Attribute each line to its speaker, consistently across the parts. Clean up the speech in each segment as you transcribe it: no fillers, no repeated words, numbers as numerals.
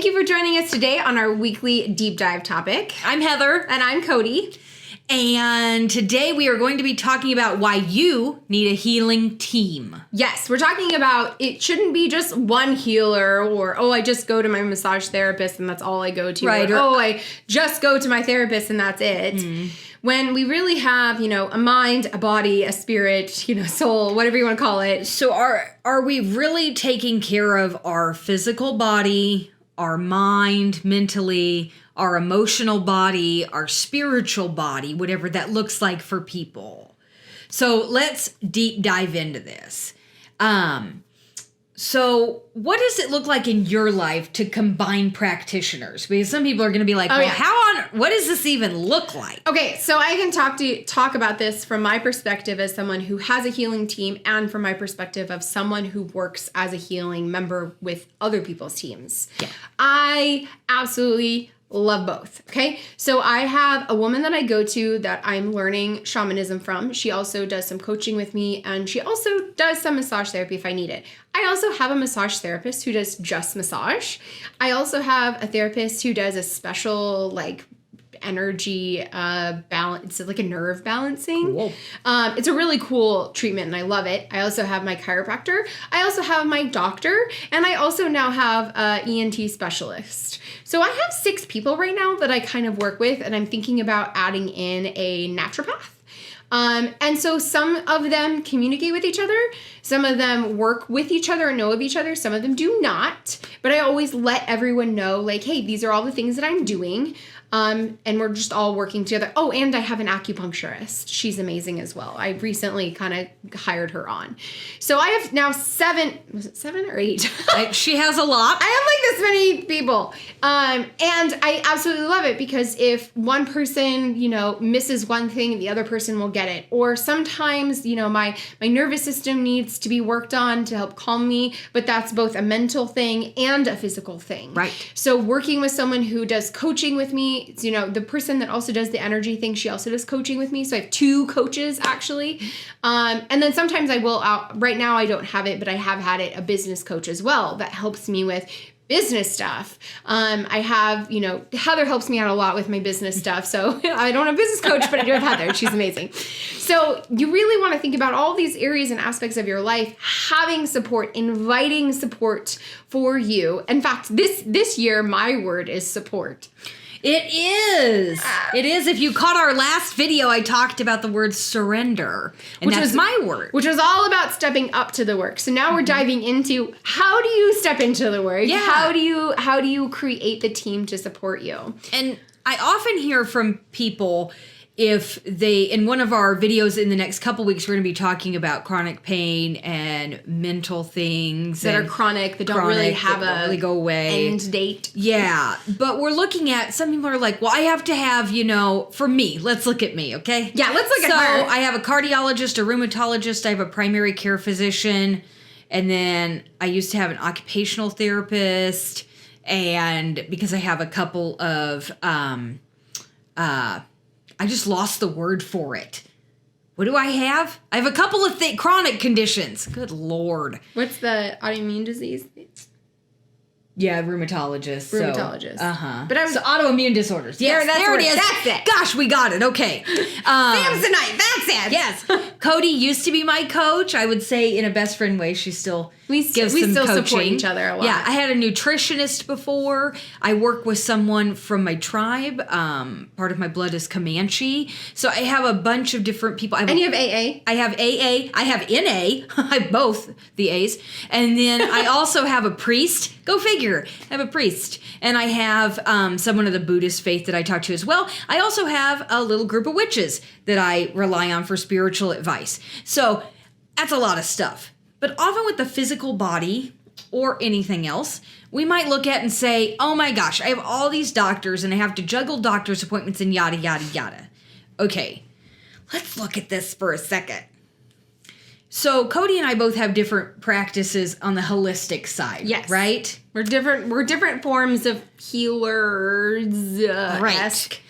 Speaker 1: Thank you for joining us today on our weekly deep dive topic.
Speaker 2: I'm Heather.
Speaker 1: And I'm Cody.
Speaker 2: And today we are going to be talking about why you need a healing team.
Speaker 1: Yes, we're talking about it shouldn't be just one healer or, I just go to my massage therapist and that's all I go to.
Speaker 2: Right.
Speaker 1: Or, I just go to my therapist and that's it. When we really have, a mind, a body, a spirit, soul, whatever you want to call it.
Speaker 2: So are we really taking care of our physical body, our mind, mentally, our emotional body, our spiritual body, whatever that looks like for people? So let's deep dive into this. So what does it look like in your life to combine practitioners? Because some people are going to be like, what does this even look like?
Speaker 1: Okay, so I can talk about this from my perspective as someone who has a healing team and from my perspective of someone who works as a healing member with other people's teams.
Speaker 2: Yeah.
Speaker 1: I absolutely love both. Okay. So I have a woman that I go to that I'm learning shamanism from. She also does some coaching with me and she also does some massage therapy if I need it. I also have a massage therapist who does just massage. I also have a therapist who does a special energy balance. It's like a nerve balancing.
Speaker 2: Cool.
Speaker 1: It's a really cool treatment and I love it. I also have my chiropractor. I also have my doctor and I also now have an ENT specialist. So I have 6 people right now that I kind of work with and I'm thinking about adding in a naturopath. And so some of them communicate with each other. Some of them work with each other and know of each other. Some of them do not. But I always let everyone know, hey, these are all the things that I'm doing. And we're just all working together. Oh, and I have an acupuncturist. She's amazing as well. I recently kind of hired her on. So I have now 7, was it 7 or 8?
Speaker 2: She has a lot.
Speaker 1: I have this many people. And I absolutely love it because if one person, misses one thing, the other person will get it. Or sometimes, my nervous system needs to be worked on to help calm me, but that's both a mental thing and a physical thing.
Speaker 2: Right.
Speaker 1: So working with someone who does coaching with me, the person that also does the energy thing, she also does coaching with me. So I have 2 coaches actually. And then sometimes I will right now I don't have it, but I have had it, a business coach as well that helps me with business stuff. I have, Heather helps me out a lot with my business stuff. So I don't have a business coach, but I do have Heather. She's amazing. So you really want to think about all these areas and aspects of your life, having support, inviting support for you. In fact, this year, my word is support.
Speaker 2: It is. It is. If you caught our last video, I talked about the word surrender. And that's my word.
Speaker 1: Which was all about stepping up to the work. So now we're diving into how do you step into the work?
Speaker 2: Yeah.
Speaker 1: How do you create the team to support you?
Speaker 2: And I often hear from people if they, in one of our videos in the next couple weeks, we're going to be talking about chronic pain and mental things
Speaker 1: that are chronic, that don't really have
Speaker 2: really go away.
Speaker 1: End date.
Speaker 2: Yeah. But we're looking at, some people are like, well, I have to have, for me, let's look at me, okay?
Speaker 1: Yeah, let's look at her.
Speaker 2: So I have a cardiologist, a rheumatologist, I have a primary care physician, and then I used to have an occupational therapist, and because I have a couple of, I just lost the word for it. What do I have? I have a couple of chronic conditions. Good Lord.
Speaker 1: What's the autoimmune disease?
Speaker 2: Yeah, rheumatologist.
Speaker 1: Rheumatologist.
Speaker 2: So,
Speaker 1: But I was
Speaker 2: autoimmune disorders. Yes, there it is.
Speaker 1: That's it.
Speaker 2: Gosh, we got it. Okay.
Speaker 1: Samsonite. That's it.
Speaker 2: Yes. Cody used to be my coach. I would say in a best friend way, she still gives some
Speaker 1: still
Speaker 2: coaching.
Speaker 1: Support each other a lot.
Speaker 2: Yeah, I had a nutritionist before. I work with someone from my tribe. Part of my blood is Comanche. So I have a bunch of different people.
Speaker 1: And you have AA?
Speaker 2: I have AA. I have NA. I have both the A's. And then I also have a priest. Go figure. I have a priest. And I have someone of the Buddhist faith that I talk to as well. I also have a little group of witches that I rely on for spiritual advice. So that's a lot of stuff. But often with the physical body or anything else, we might look at and say, oh my gosh, I have all these doctors and I have to juggle doctor's appointments and yada, yada, yada. Okay, let's look at this for a second. So Cody and I both have different practices on the holistic side.
Speaker 1: Yes.
Speaker 2: Right?
Speaker 1: We're different forms of healers.
Speaker 2: Right.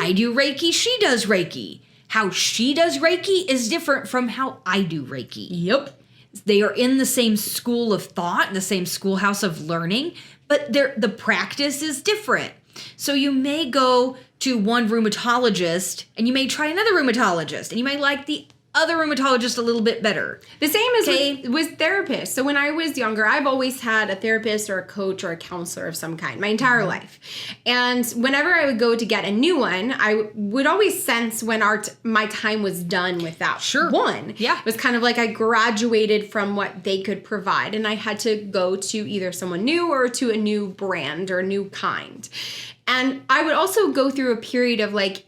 Speaker 2: I do Reiki, she does Reiki. How she does Reiki is different from how I do Reiki.
Speaker 1: Yep.
Speaker 2: They are in the same school of thought, the same schoolhouse of learning, but the practice is different. So you may go to one rheumatologist and you may try another rheumatologist and you may like the other rheumatologist a little bit better.
Speaker 1: The same as with therapists. So when I was younger, I've always had a therapist or a coach or a counselor of some kind my entire life. And whenever I would go to get a new one, I would always sense when my time was done with that one.
Speaker 2: Yeah.
Speaker 1: It was kind of like I graduated from what they could provide and I had to go to either someone new or to a new brand or a new kind. And I would also go through a period of like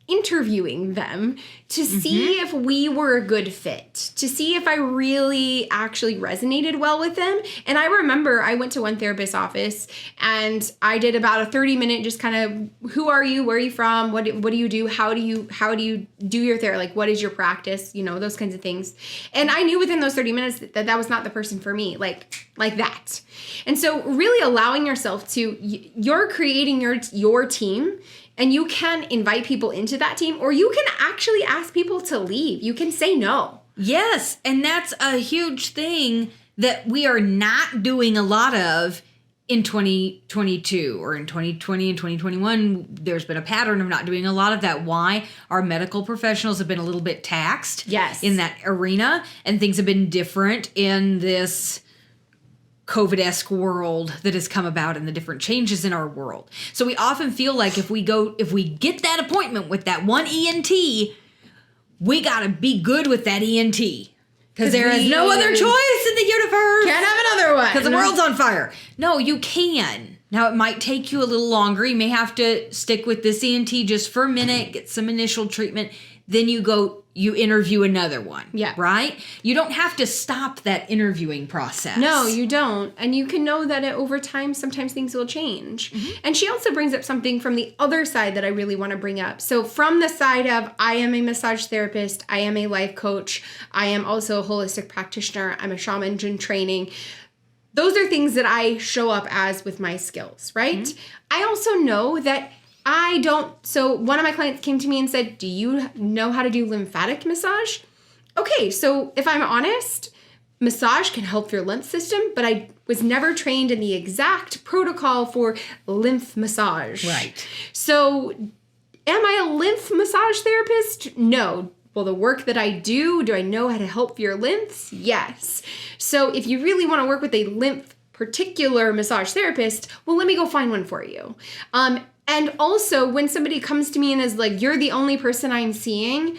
Speaker 1: interviewing them to see if we were a good fit, to see if I really actually resonated well with them. And I remember I went to one therapist's office and I did about a 30-minute just kind of, who are you? Where are you from? What do you do? How do you do your therapy? Like, what is your practice? You know, those kinds of things. And I knew within those 30 minutes that was not the person for me, like that. And so really allowing yourself to, you're creating your team. And you can invite people into that team, or you can actually ask people to leave. You can say no.
Speaker 2: Yes, and that's a huge thing that we are not doing a lot of in 2022 or in 2020 and 2021. There's been a pattern of not doing a lot of that. Why? Our medical professionals have been a little bit taxed in that arena, and things have been different in this COVID-esque world that has come about and the different changes in our world. So we often feel like if we get that appointment with that one ENT, we got to be good with that ENT. Because there is no other choice in the universe.
Speaker 1: Can't have another one.
Speaker 2: Because the world's on fire. No, you can. Now, it might take you a little longer. You may have to stick with this ENT just for a minute, get some initial treatment. Then you interview another one.
Speaker 1: Yeah.
Speaker 2: Right? You don't have to stop that interviewing process.
Speaker 1: No, you don't. And you can know that over time, sometimes things will change. And she also brings up something from the other side that I really want to bring up. So from the side of, I am a massage therapist, I am a life coach, I am also a holistic practitioner, I'm a shaman in training. Those are things that I show up as with my skills, right? I also know that so one of my clients came to me and said, do you know how to do lymphatic massage? Okay, so if I'm honest, massage can help your lymph system, but I was never trained in the exact protocol for lymph massage.
Speaker 2: Right.
Speaker 1: So am I a lymph massage therapist? No. Well, the work that I do I know how to help your lymphs? Yes. So if you really want to work with a lymph particular massage therapist, well, let me go find one for you. And also, when somebody comes to me and is like, you're the only person I'm seeing,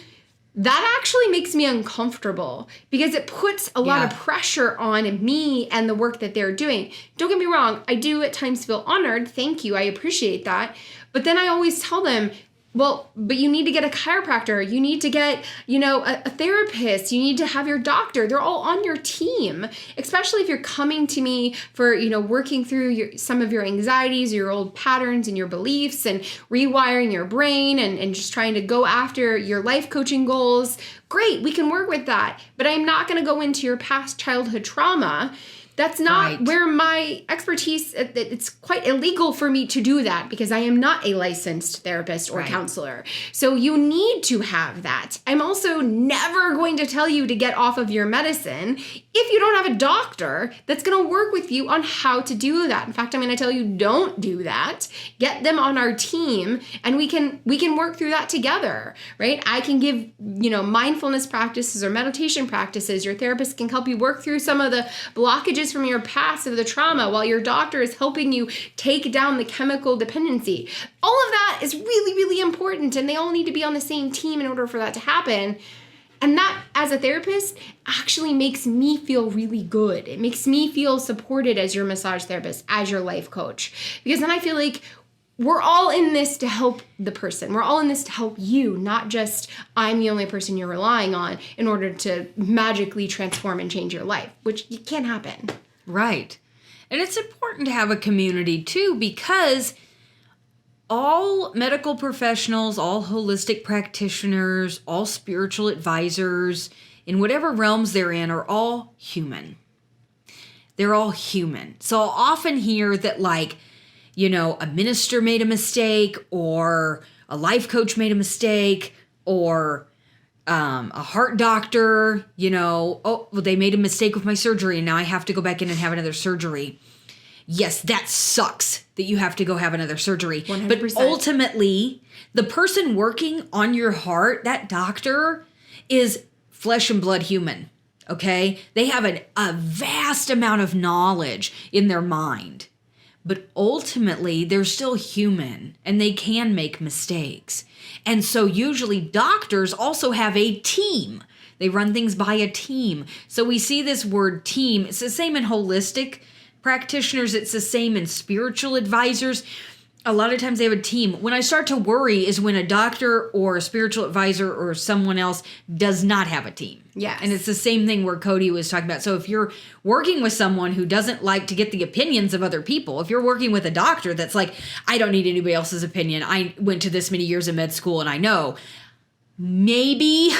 Speaker 1: that actually makes me uncomfortable because it puts a lot of pressure on me and the work that they're doing. Don't get me wrong. I do at times feel honored. Thank you. I appreciate that. But then I always tell them, well, but you need to get a chiropractor. You need to get, a therapist. You need to have your doctor. They're all on your team, especially if you're coming to me for, working through some of your anxieties, your old patterns and your beliefs and rewiring your brain and just trying to go after your life coaching goals. Great, we can work with that. But I'm not going to go into your past childhood trauma. That's not where my expertise, it's quite illegal for me to do that because I am not a licensed therapist or counselor. So you need to have that. I'm also never going to tell you to get off of your medicine if you don't have a doctor that's going to work with you on how to do that. In fact, I'm going to tell you don't do that. Get them on our team and we can work through that together, right? I can give, mindfulness practices or meditation practices. Your therapist can help you work through some of the blockages from your past of the trauma while your doctor is helping you take down the chemical dependency. All of that is really, really important and they all need to be on the same team in order for that to happen. And that, as a therapist, actually makes me feel really good. It makes me feel supported as your massage therapist, as your life coach. Because then I feel like we're all in this to help the person. We're all in this to help you, not just I'm the only person you're relying on in order to magically transform and change your life, which can't happen.
Speaker 2: Right. And it's important to have a community too, because all medical professionals, all holistic practitioners, all spiritual advisors, in whatever realms they're in, are all human. They're all human. So I'll often hear that a minister made a mistake or a life coach made a mistake or a heart doctor, they made a mistake with my surgery and now I have to go back in and have another surgery. yes, that sucks that you have to go have another surgery.
Speaker 1: 100%.
Speaker 2: But ultimately, the person working on your heart, that doctor, is flesh and blood human, okay? They have a vast amount of knowledge in their mind. But ultimately, they're still human and they can make mistakes. And so usually doctors also have a team. They run things by a team. So we see this word team. It's the same in holistic practitioners. It's the same in spiritual advisors. A lot of times they have a team. When I start to worry is when a doctor or a spiritual advisor or someone else does not have a team.
Speaker 1: Yes.
Speaker 2: And it's the same thing where Cody was talking about. So if you're working with someone who doesn't like to get the opinions of other people, if you're working with a doctor that's like, I don't need anybody else's opinion. I went to this many years of med school and I know, maybe,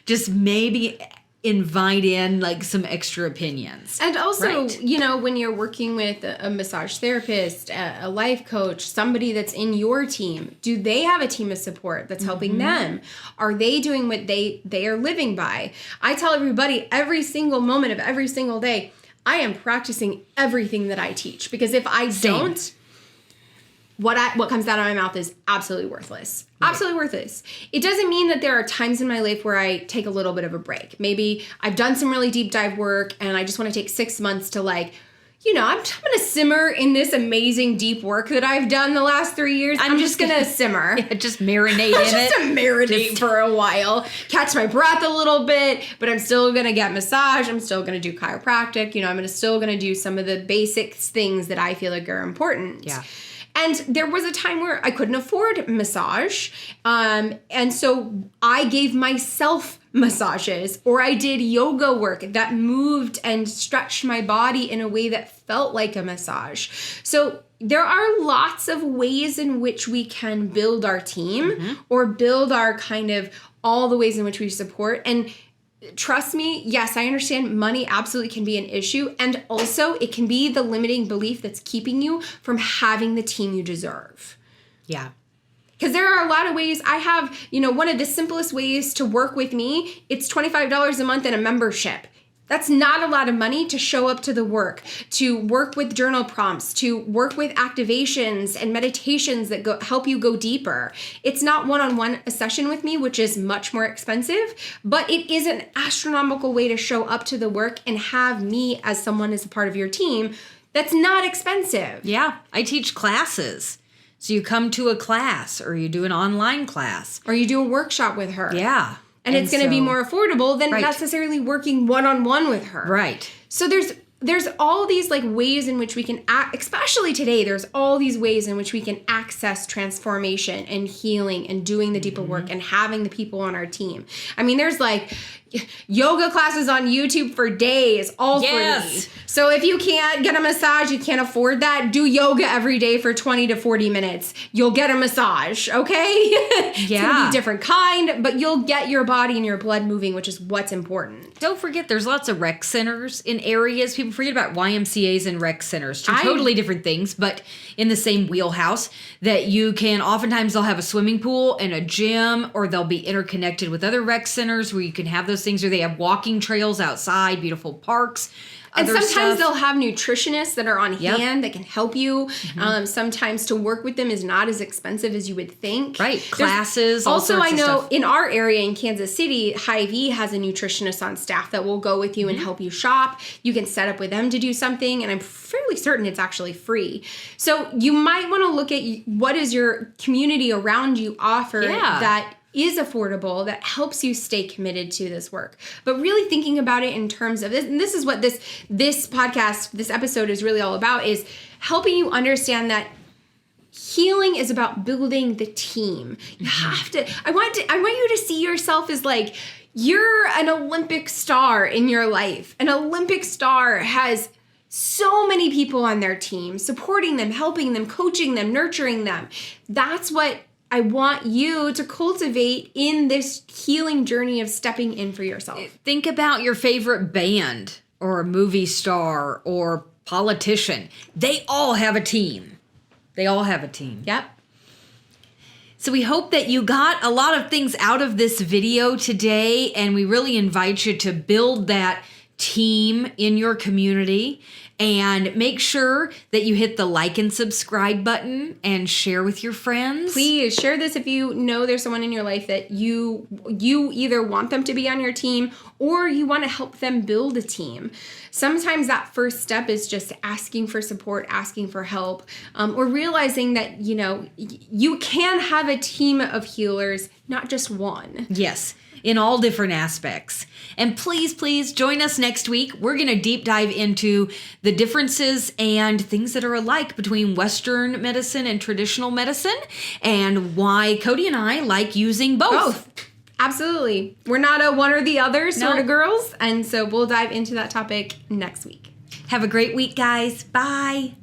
Speaker 2: just maybe invite in like some extra opinions.
Speaker 1: And also,
Speaker 2: Right.
Speaker 1: you know, when you're working with a massage therapist, a life coach, somebody that's in your team, do they have a team of support that's helping them? Are they doing what they are living by? I tell everybody every single moment of every single day, I am practicing everything that I teach, because if I don't, what comes out of my mouth is absolutely worthless. Right. Absolutely worthless. It doesn't mean that there are times in my life where I take a little bit of a break. Maybe I've done some really deep dive work and I just want to take 6 months to like, you know, I'm going to simmer in this amazing deep work that I've done the last 3 years. I'm just going to simmer.
Speaker 2: Yeah, just marinate in it.
Speaker 1: Just to marinate for a while. Catch my breath a little bit, but I'm still going to get massage. I'm still going to do chiropractic. You know, still going to do some of the basic things that I feel like are important.
Speaker 2: Yeah.
Speaker 1: And there was a time where I couldn't afford massage. And so I gave myself massages, or I did yoga work that moved and stretched my body in a way that felt like a massage. So there are lots of ways in which we can build our team or build our kind of all the ways in which we support. And trust me, yes, I understand money absolutely can be an issue. And also it can be the limiting belief that's keeping you from having the team you deserve.
Speaker 2: Yeah.
Speaker 1: Because there are a lot of ways. I have, you know, one of the simplest ways to work with me, it's $25 a month and a membership. That's not a lot of money to show up to the work, to work with journal prompts, to work with activations and meditations that help you go deeper. It's not one-on-one a session with me, which is much more expensive, but it is an astronomical way to show up to the work and have me as someone as a part of your team that's not expensive.
Speaker 2: Yeah. I teach classes. So you come to a class or you do an online class.
Speaker 1: Or you do a workshop with her.
Speaker 2: Yeah.
Speaker 1: And it's going to be more affordable than
Speaker 2: Right.
Speaker 1: necessarily working one-on-one with her.
Speaker 2: Right.
Speaker 1: So there's all these like ways in which we can especially today, there's all these ways in which we can access transformation and healing and doing the deeper work and having the people on our team. I mean, there's like yoga classes on YouTube for days, all
Speaker 2: Yes.
Speaker 1: free. So if you can't get a massage, you can't afford that, do yoga every day for 20 to 40 minutes. You'll get a massage, okay? It's going to
Speaker 2: Yeah.
Speaker 1: be a different kind, but you'll get your body and your blood moving, which is what's important.
Speaker 2: Don't forget, there's lots of rec centers in areas. People forget about YMCAs and rec centers. Two totally different things, but in the same wheelhouse that you can, oftentimes they'll have a swimming pool and a gym, or they'll be interconnected with other rec centers where you can have those things, or they have walking trails outside, beautiful parks.
Speaker 1: And
Speaker 2: other
Speaker 1: sometimes
Speaker 2: stuff.
Speaker 1: they'll have nutritionists that are on hand that can help you. Sometimes to work with them is not as expensive as you would think.
Speaker 2: Right.
Speaker 1: There's
Speaker 2: Classes, all
Speaker 1: also,
Speaker 2: sorts
Speaker 1: I
Speaker 2: of
Speaker 1: know
Speaker 2: stuff.
Speaker 1: in our area in Kansas City, Hy-Vee has a nutritionist on staff that will go with you and help you shop. You can set up with them to do something, and I'm fairly certain it's actually free. So you might want to look at what does your community around you offer that is affordable, that helps you stay committed to this work. But really thinking about it in terms of this, and this is what this podcast, this episode is really all about, is helping you understand that healing is about building the team. You have to, I want you to see yourself as like, you're an Olympic star in your life. An Olympic star has so many people on their team, supporting them, helping them, coaching them, nurturing them. That's what I want you to cultivate in this healing journey of stepping in for yourself.
Speaker 2: Think about your favorite band or a movie star or politician. They all have a team. They all have a team.
Speaker 1: Yep.
Speaker 2: So we hope that you got a lot of things out of this video today, and we really invite you to build that team in your community. And make sure that you hit the like and subscribe button and share with your friends.
Speaker 1: Please share this if you know there's someone in your life that you either want them to be on your team or you want to help them build a team. Sometimes that first step is just asking for support, asking for help, or realizing that, you can have a team of healers, not just one.
Speaker 2: Yes, in all different aspects. And please join us next week. We're going to deep dive into the differences and things that are alike between Western medicine and traditional medicine, and why Cody and I like using both.
Speaker 1: Absolutely. We're not a one or the other sort of girls. And so we'll dive into that topic next week.
Speaker 2: Have a great week, guys. Bye.